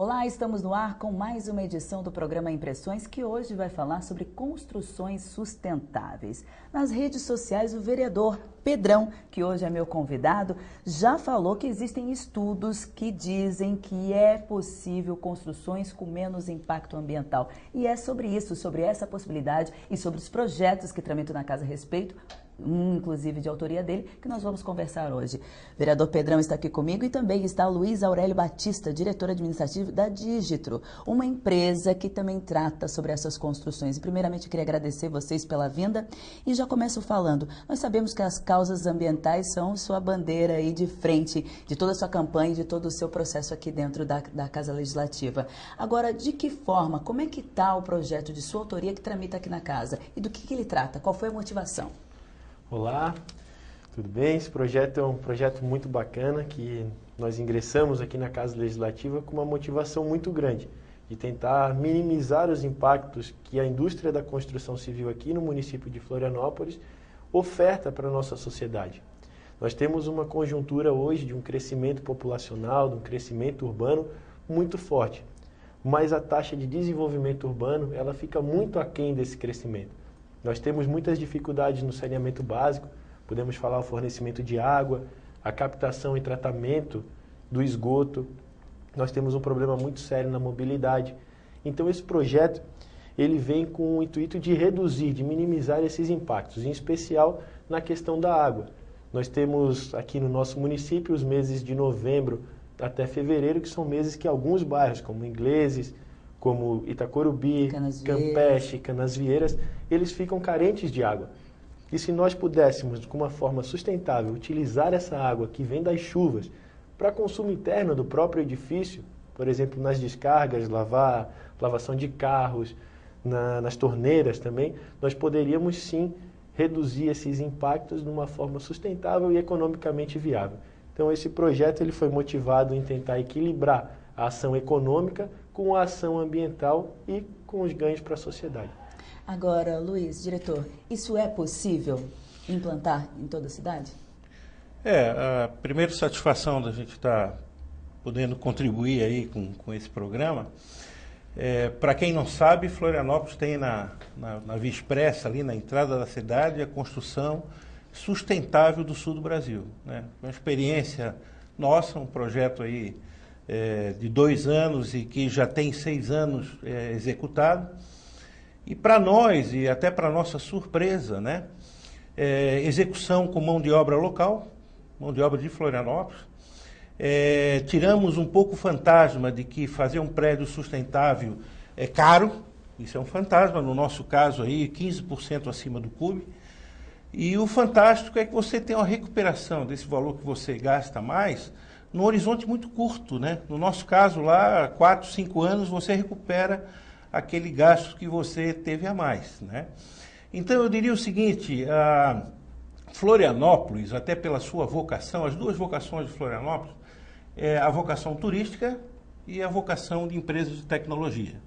Olá, estamos no ar com mais uma edição do programa Impressões, que hoje vai falar sobre construções sustentáveis. Nas redes sociais, o vereador Pedrão, que hoje é meu convidado, já falou que existem estudos que dizem que é possível construções com menos impacto ambiental. E é sobre isso, sobre essa possibilidade e sobre os projetos que tramitam na casa a respeito, inclusive de autoria dele, que nós vamos conversar hoje. O vereador Pedrão está aqui comigo e também está Luiz Aurélio Batista, diretor administrativo da Digitro, uma empresa que também trata sobre essas construções. E primeiramente eu queria agradecer vocês pela vinda e já começo falando, nós sabemos que as causas ambientais são sua bandeira aí de frente de toda a sua campanha, de todo o seu processo aqui dentro da Casa Legislativa. Agora, de que forma, como é que está o projeto de sua autoria que tramita aqui na Casa e do que ele trata? Qual foi a motivação? Olá, tudo bem? Esse projeto é um projeto muito bacana que nós ingressamos aqui na Casa Legislativa com uma motivação muito grande de tentar minimizar os impactos que a indústria da construção civil aqui no município de Florianópolis oferta para a nossa sociedade. Nós temos uma conjuntura hoje de um crescimento populacional, de um crescimento urbano muito forte, mas a taxa de desenvolvimento urbano ela fica muito aquém desse crescimento. Nós temos muitas dificuldades no saneamento básico, podemos falar o fornecimento de água, a captação e tratamento do esgoto. Nós temos um problema muito sério na mobilidade. Então esse projeto ele vem com o intuito de reduzir, de minimizar esses impactos, em especial na questão da água. Nós temos aqui no nosso município os meses de novembro até fevereiro, que são meses que alguns bairros, como Ingleses, como Itacorubi, Campeche, Canasvieiras, eles ficam carentes de água. E se nós pudéssemos, com uma forma sustentável, utilizar essa água que vem das chuvas para consumo interno do próprio edifício, por exemplo, nas descargas, lavação de carros, nas torneiras também, nós poderíamos sim reduzir esses impactos de uma forma sustentável e economicamente viável. Então esse projeto ele foi motivado em tentar equilibrar a ação econômica com a ação ambiental e com os ganhos para a sociedade. Agora, Luiz, diretor, isso é possível implantar em toda a cidade? A primeira satisfação da gente estar podendo contribuir aí com esse programa. Para quem não sabe, Florianópolis tem na Via Expressa, ali na entrada da cidade, a construção sustentável do sul do Brasil, né? Uma experiência nossa, um projeto aí de 2 anos e que já tem 6 anos executado. E para nós, e até para nossa surpresa, né, execução com mão de obra local, mão de obra de Florianópolis. Tiramos um pouco o fantasma de que fazer um prédio sustentável é caro, isso é um fantasma, no nosso caso aí 15% acima do CUB. E o fantástico é que você tem uma recuperação desse valor que você gasta mais num horizonte muito curto, né? No nosso caso lá, 4, 5 anos, você recupera aquele gasto que você teve a mais, né? Então eu diria o seguinte, a Florianópolis, até pela sua vocação, as duas vocações de Florianópolis, é a vocação turística e a vocação de empresas de tecnologia.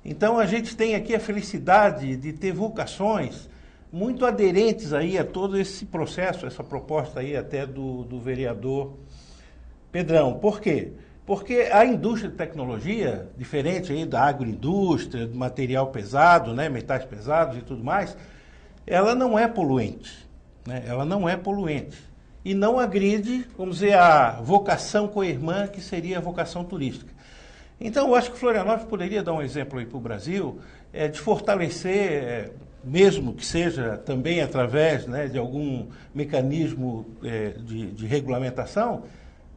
Então a gente tem aqui a felicidade de ter vocações muito aderentes aí a todo esse processo, essa proposta aí até do vereador Pedrão. Por quê? Porque a indústria de tecnologia, diferente aí da agroindústria, do material pesado, né, metais pesados e tudo mais, ela não é poluente, né? Ela não é poluente. E não agride, vamos dizer, a vocação co-irmã, que seria a vocação turística. Então, eu acho que Florianópolis poderia dar um exemplo aí para o Brasil, de fortalecer, mesmo que seja também através, né, de algum mecanismo de regulamentação,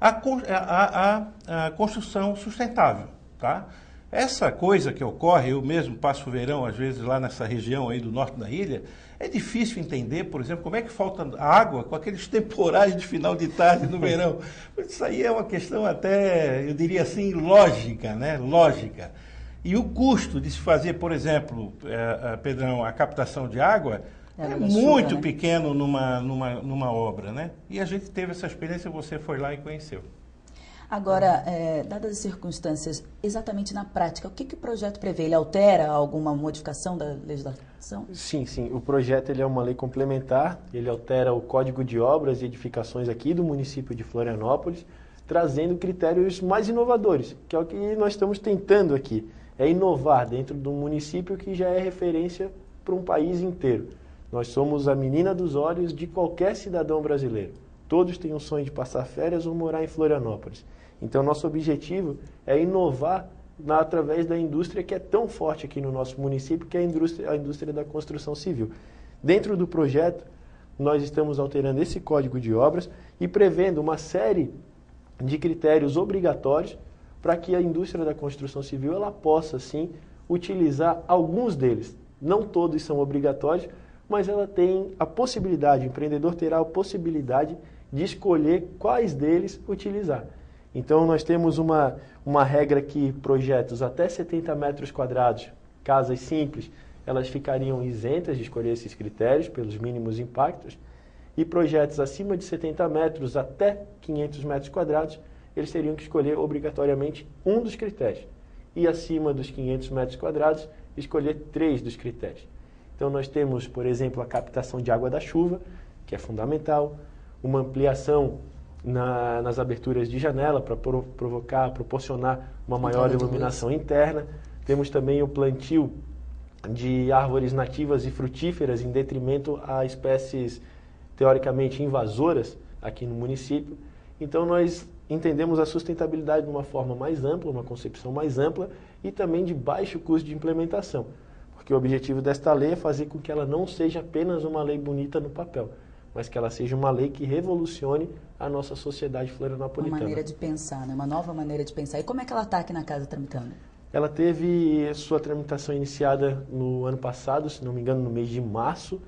a construção sustentável, tá? Essa coisa que ocorre, eu mesmo passo o verão, às vezes, lá nessa região aí do norte da ilha, é difícil entender, por exemplo, como é que falta água com aqueles temporais de final de tarde no verão. Isso aí é uma questão até, eu diria assim, lógica, né? Lógica. E o custo de se fazer, por exemplo, Pedrão, a captação de água é muito chuva, né? Pequeno numa obra, né? E a gente teve essa experiência, você foi lá e conheceu. Agora, dadas as circunstâncias, exatamente na prática, o que o projeto prevê? Ele altera alguma modificação da legislação? Sim, sim. O projeto ele é uma lei complementar, ele altera o Código de Obras e Edificações aqui do município de Florianópolis. trazendo critérios mais inovadores, que é o que nós estamos tentando aqui, é inovar dentro de um município que já é referência para um país inteiro. Nós somos a menina dos olhos de qualquer cidadão brasileiro. Todos têm um sonho de passar férias ou morar em Florianópolis. Então, nosso objetivo é inovar através da indústria que é tão forte aqui no nosso município, que é a indústria da construção civil. Dentro do projeto, nós estamos alterando esse código de obras e prevendo uma série de critérios obrigatórios para que a indústria da construção civil ela possa, sim, utilizar alguns deles. Não todos são obrigatórios, mas ela tem a possibilidade, o empreendedor terá a possibilidade de escolher quais deles utilizar. Então, nós temos uma regra que projetos até 70 metros quadrados, casas simples, elas ficariam isentas de escolher esses critérios pelos mínimos impactos, e projetos acima de 70 metros até 500 metros quadrados, eles teriam que escolher obrigatoriamente um dos critérios. E acima dos 500 metros quadrados, escolher 3 dos critérios. Então, nós temos, por exemplo, a captação de água da chuva, que é fundamental, uma ampliação nas aberturas de janela para proporcionar uma maior iluminação interna. Temos também o plantio de árvores nativas e frutíferas em detrimento a espécies teoricamente invasoras aqui no município. Então, nós entendemos a sustentabilidade de uma forma mais ampla, uma concepção mais ampla e também de baixo custo de implementação. Porque o objetivo desta lei é fazer com que ela não seja apenas uma lei bonita no papel, mas que ela seja uma lei que revolucione a nossa sociedade florianopolitana. Uma maneira de pensar, né? Uma nova maneira de pensar. E como é que ela está aqui na casa tramitando? Ela teve sua tramitação iniciada no ano passado, se não me engano, no mês de março,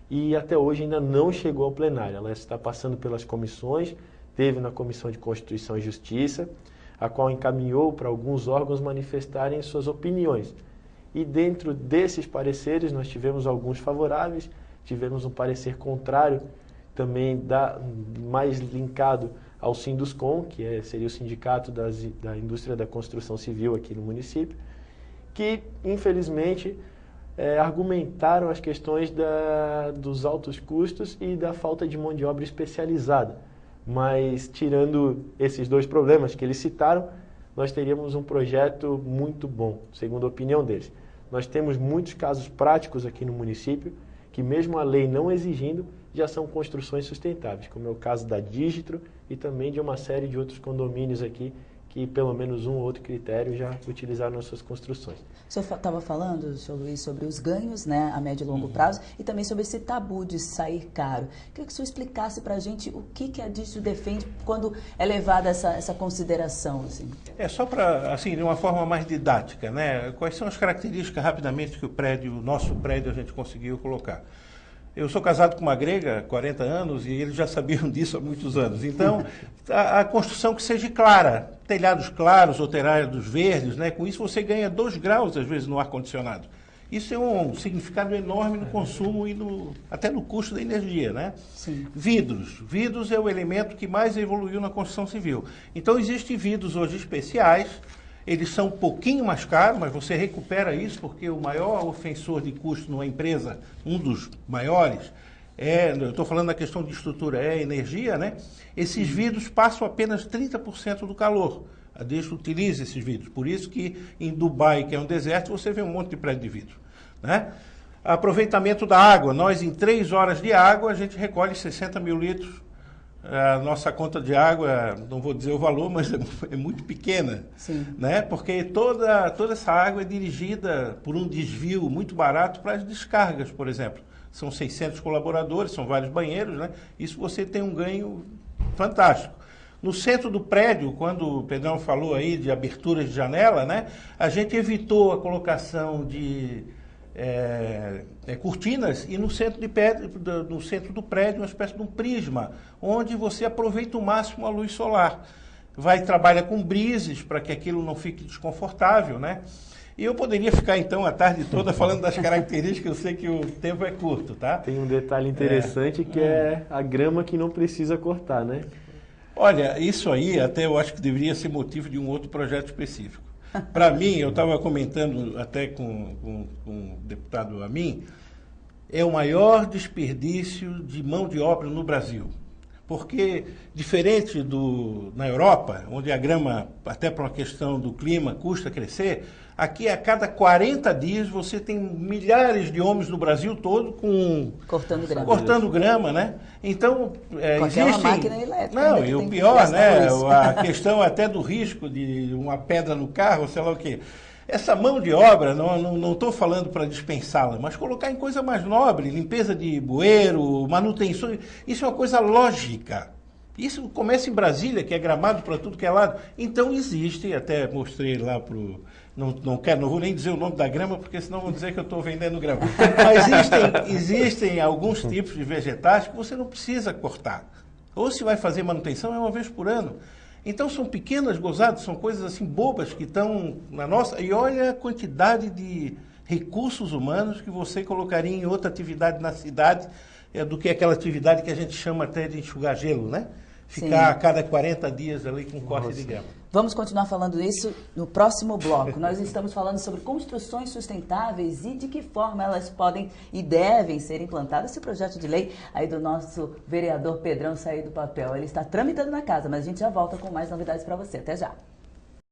e até hoje ainda não chegou ao plenário. Ela está passando pelas comissões, teve na Comissão de Constituição e Justiça, a qual encaminhou para alguns órgãos manifestarem suas opiniões. E dentro desses pareceres nós tivemos alguns favoráveis, tivemos um parecer contrário, também mais linkado ao Sinduscom, que seria o sindicato da indústria da construção civil aqui no município, que infelizmente argumentaram as questões dos altos custos e da falta de mão de obra especializada. Mas tirando esses dois problemas que eles citaram, nós teríamos um projeto muito bom, segundo a opinião deles. Nós temos muitos casos práticos aqui no município, que mesmo a lei não exigindo, já são construções sustentáveis, como é o caso da Dígitro e também de uma série de outros condomínios aqui, que pelo menos um ou outro critério já utilizaram nas suas construções. O senhor estava falando, senhor Luiz, sobre os ganhos, né, a médio e longo prazo, e também sobre esse tabu de sair caro. Queria que o senhor explicasse para a gente o que a Dígitro defende quando é levada essa consideração. Assim. Só para, assim, de uma forma mais didática, né? Quais são as características, rapidamente, que o nosso prédio, a gente conseguiu colocar? Eu sou casado com uma grega há 40 anos e eles já sabiam disso há muitos anos. Então, a construção que seja clara, telhados claros ou telhados verdes, né? Com isso você ganha 2 graus, às vezes, no ar-condicionado. Isso é um significado enorme no consumo e até no custo da energia, né? Sim. Vidros. Vidros é o elemento que mais evoluiu na construção civil. Então, existem vidros hoje especiais. Eles são um pouquinho mais caros, mas você recupera isso porque o maior ofensor de custo numa empresa, um dos maiores, eu estou falando da questão de estrutura, é a energia, né? Esses vidros passam apenas 30% do calor. A Dígitro utiliza esses vidros. Por isso que em Dubai, que é um deserto, você vê um monte de prédio de vidro, né? Aproveitamento da água. Nós, em 3 horas de água, a gente recolhe 60 mil litros. A nossa conta de água, não vou dizer o valor, mas é muito pequena. Sim. Né? Porque toda essa água é dirigida por um desvio muito barato para as descargas, por exemplo. São 600 colaboradores, são vários banheiros, né? Isso você tem um ganho fantástico. No centro do prédio, quando o Pedrão falou aí de aberturas de janela, né? A gente evitou a colocação de cortinas e no centro do prédio uma espécie de um prisma, onde você aproveita o máximo a luz solar. Trabalha com brises para que aquilo não fique desconfortável, né? E eu poderia ficar então a tarde toda falando das características, eu sei que o tempo é curto, tá? Tem um detalhe interessante que é a grama que não precisa cortar, né? Olha, isso aí até eu acho que deveria ser motivo de um outro projeto específico. Para mim, eu estava comentando até com o deputado Amin, é o maior desperdício de mão de obra no Brasil. Porque, diferente na Europa, onde a grama, até por uma questão do clima, custa crescer, aqui a cada 40 dias você tem milhares de homens no Brasil todo cortando grama, né? Então, existe máquina elétrica. Não, e o pior, né? A questão até do risco de uma pedra no carro, sei lá o quê. Essa mão de obra, não estou falando para dispensá-la, mas colocar em coisa mais nobre, limpeza de bueiro, manutenção, isso é uma coisa lógica. Isso começa em Brasília, que é Gramado para tudo que é lado. Então existe, até mostrei lá para o... Não vou nem dizer o nome da grama, porque senão vão dizer que eu estou vendendo grama. Mas existem alguns tipos de vegetais que você não precisa cortar. Ou se vai fazer manutenção, é uma vez por ano. Então são pequenas gozadas, são coisas assim bobas que estão na nossa... E olha a quantidade de recursos humanos que você colocaria em outra atividade na cidade do que aquela atividade que a gente chama até de enxugar gelo, né? Ficar a cada 40 dias ali com corte de grama. Vamos continuar falando isso no próximo bloco. Nós estamos falando sobre construções sustentáveis e de que forma elas podem e devem ser implantadas. Esse projeto de lei aí do nosso vereador Pedrão sair do papel. Ele está tramitando na casa, mas a gente já volta com mais novidades para você. Até já.